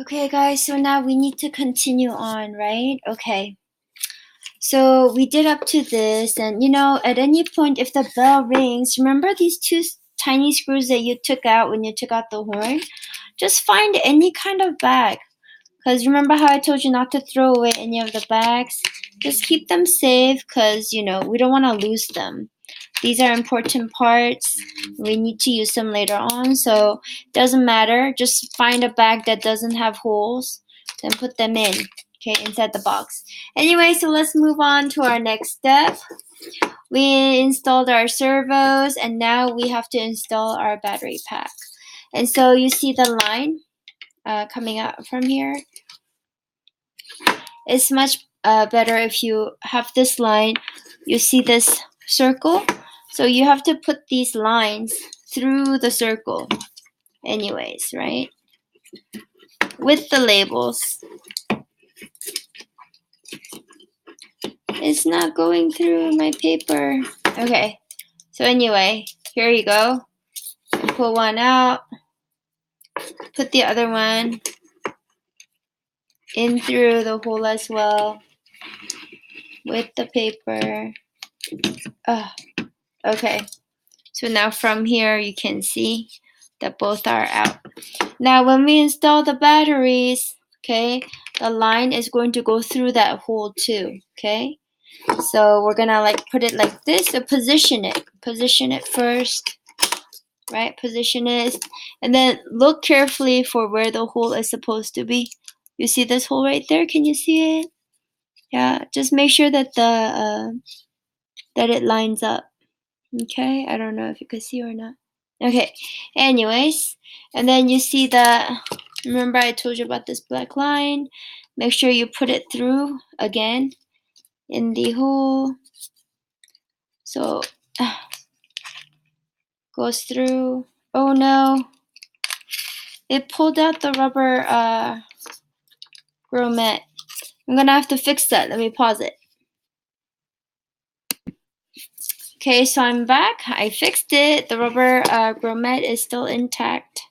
Okay, guys, so now we need to continue on, right? Okay. So we did up to this, and at any point, if the bell rings, remember these two tiny screws that you took out when you took out the horn? Just find any kind of bag. Because remember how I told you not to throw away any of the bags? Just keep them safe because, we don't want to lose them. These are important parts. We need to use them later on, so it doesn't matter. Just find a bag that doesn't have holes, then put them in, okay, inside the box. Anyway, so let's move on to our next step. We installed our servos, and now we have to install our battery pack. And so you see the line coming out from here. It's much better if you have this line. You see this circle? So you have to put these lines through the circle anyways, right? With the labels. It's not going through my paper. Okay, so anyway, here you go. Pull one out. Put the other one in through the hole as well with the paper. Okay, so now from here you can see that both are out. Now when we install the batteries, okay, the line is going to go through that hole too, okay? So we're gonna put it like this, so position it first, right? Position it, and then look carefully for where the hole is supposed to be. You see this hole right there? Can you see it? Yeah, just make sure that that it lines up. Okay, I don't know if you can see or not. Okay, anyways, and then you see that, remember I told you about this black line? Make sure you put it through again in the hole. So, goes through. Oh no, it pulled out the rubber grommet. I'm gonna have to fix that. Let me pause it. Okay, so I'm back. I fixed it. The rubber grommet is still intact.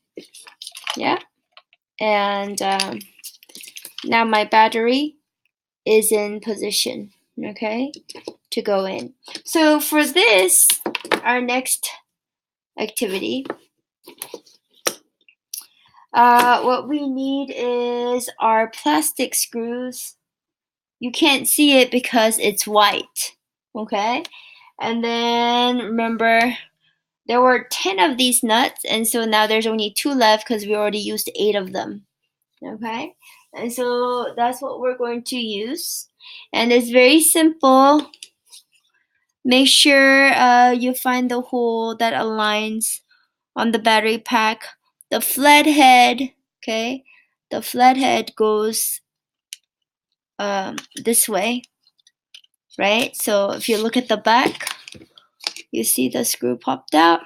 Yeah. And now my battery is in position, okay, to go in. So for this, our next activity, what we need is our plastic screws. You can't see it because it's white, okay? And then remember, there were 10 of these nuts, and so now there's only 2 left because we already used 8 of them, okay? And so that's what we're going to use. And it's very simple. Make sure you find the hole that aligns on the battery pack. The flathead, okay? The flathead goes this way, right? So if you look at the back, you see the screw popped out.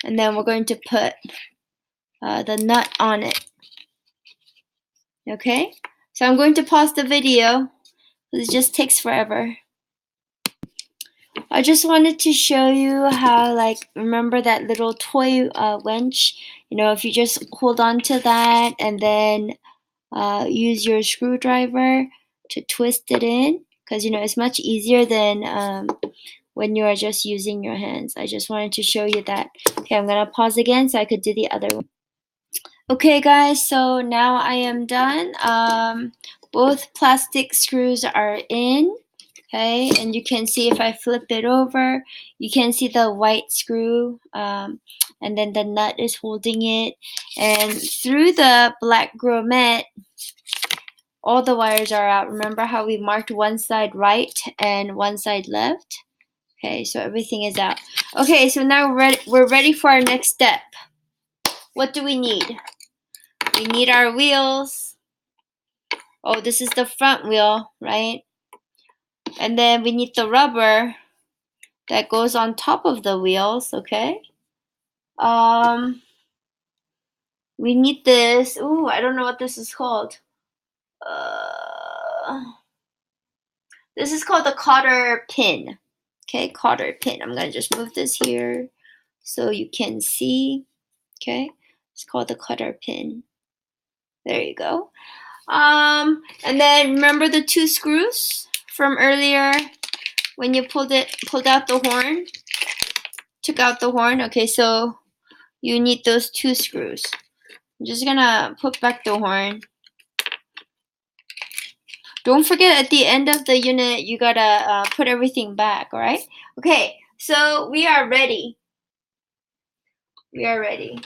And then we're going to put the nut on it. Okay? So I'm going to pause the video because it just takes forever. I just wanted to show you how, remember that little toy winch? If you just hold on to that and then use your screwdriver to twist it in, because, it's much easier than when you are just using your hands. I just wanted to show you that. Okay, I'm going to pause again so I could do the other one. Okay, guys, so now I am done. Both plastic screws are in. Okay, and you can see if I flip it over, you can see the white screw, and then the nut is holding it. And through the black grommet, all the wires are out. Remember how we marked one side right and one side left? Okay, so everything is out. Okay, so now we're ready for our next step. What do we need? We need our wheels. Oh, this is the front wheel, right? And then we need the rubber that goes on top of the wheels, okay? We need this. Ooh, I don't know what this is called. This is called the cotter pin. Okay, cotter pin. I'm gonna just move this here so you can see. Okay, it's called the cotter pin. There you go. And then remember the 2 screws from earlier when you pulled out the horn? Took out the horn. Okay, so you need those 2 screws. I'm just gonna put back the horn. Don't forget at the end of the unit, you gotta put everything back, alright? Okay, so we are ready. We are ready.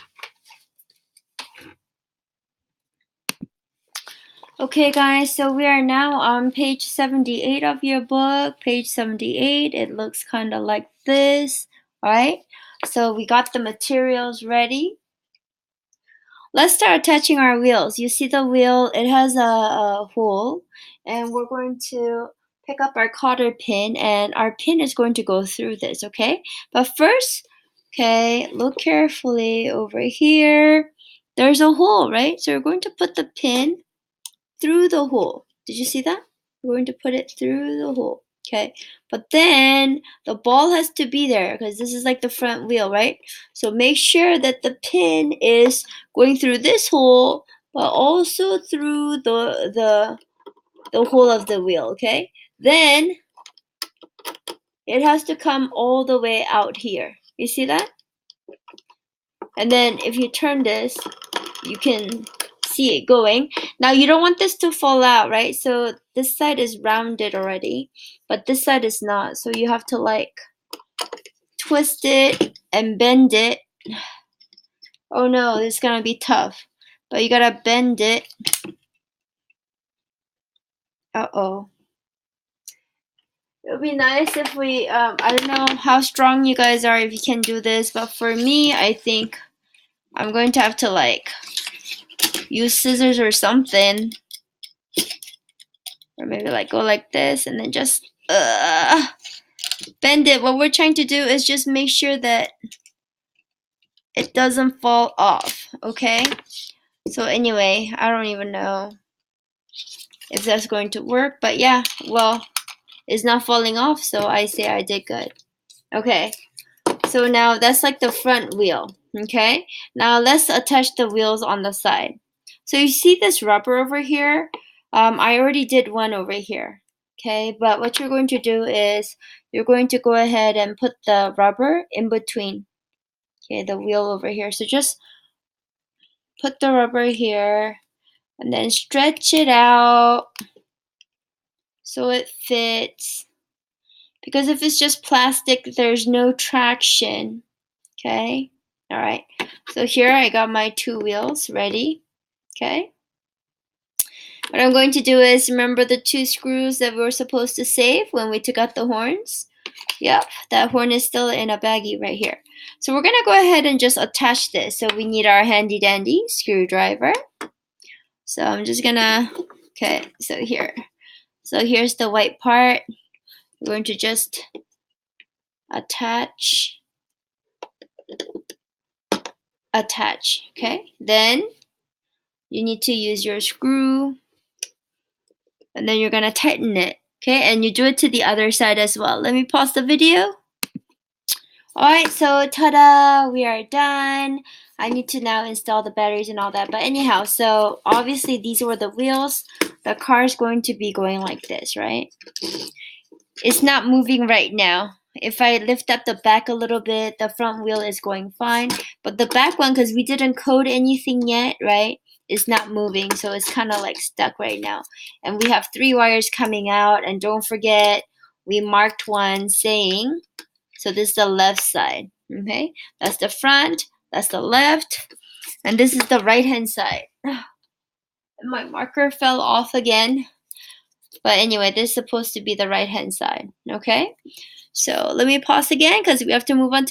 Okay guys, so we are now on page 78 of your book. Page 78, it looks kind of like this, alright? So we got the materials ready. Let's start attaching our wheels. You see the wheel, it has a hole, and we're going to pick up our cotter pin, and our pin is going to go through this, okay? But first, okay, look carefully over here. There's a hole, right? So we're going to put the pin through the hole. Did you see that? We're going to put it through the hole. Okay, but then the ball has to be there because this is like the front wheel, right? So make sure that the pin is going through this hole, but also through the hole of the wheel, okay? Then it has to come all the way out here. You see that? And then if you turn this, you can see it going. Now you don't want this to fall out, right? So this side is rounded already, but this side is not. So you have to like twist it and bend it. Oh no, this is gonna be tough. But you gotta bend it. Uh-oh. It would be nice if we, I don't know how strong you guys are if you can do this, but for me, I think I'm going to have to like use scissors or something. Or maybe like go like this and then just bend it. What we're trying to do is just make sure that it doesn't fall off, okay? So anyway, I don't even know if that's going to work, but yeah, well, it's not falling off, so I say I did good. Okay, so now that's like the front wheel, okay? Now let's attach the wheels on the side. So you see this rubber over here? I already did one over here, okay? But what you're going to do is you're going to go ahead and put the rubber in between, okay, the wheel over here. So just put the rubber here and then stretch it out so it fits. Because if it's just plastic, there's no traction, okay? All right, so here I got my 2 wheels ready, okay? What I'm going to do is, remember the 2 screws that we were supposed to save when we took out the horns? Yep, that horn is still in a baggie right here. So we're gonna go ahead and just attach this. So we need our handy dandy screwdriver. So I'm just gonna, okay, so here. So here's the white part. We're going to just attach, okay? Then you need to use your screw and then you're gonna tighten it, okay? And you do it to the other side as well. Let me pause the video. Alright, so ta-da, we are done. I need to now install the batteries and all that. But anyhow, so obviously these were the wheels. The car is going to be going like this, right? It's not moving right now. If I lift up the back a little bit, the front wheel is going fine. But the back one, because we didn't code anything yet, right, is not moving. So it's kind of like stuck right now. And we have 3 wires coming out. And don't forget, we marked one saying, so this is the left side, okay? That's the front, that's the left, and this is the right-hand side. My marker fell off again. But anyway, this is supposed to be the right-hand side, okay? So let me pause again because we have to move on to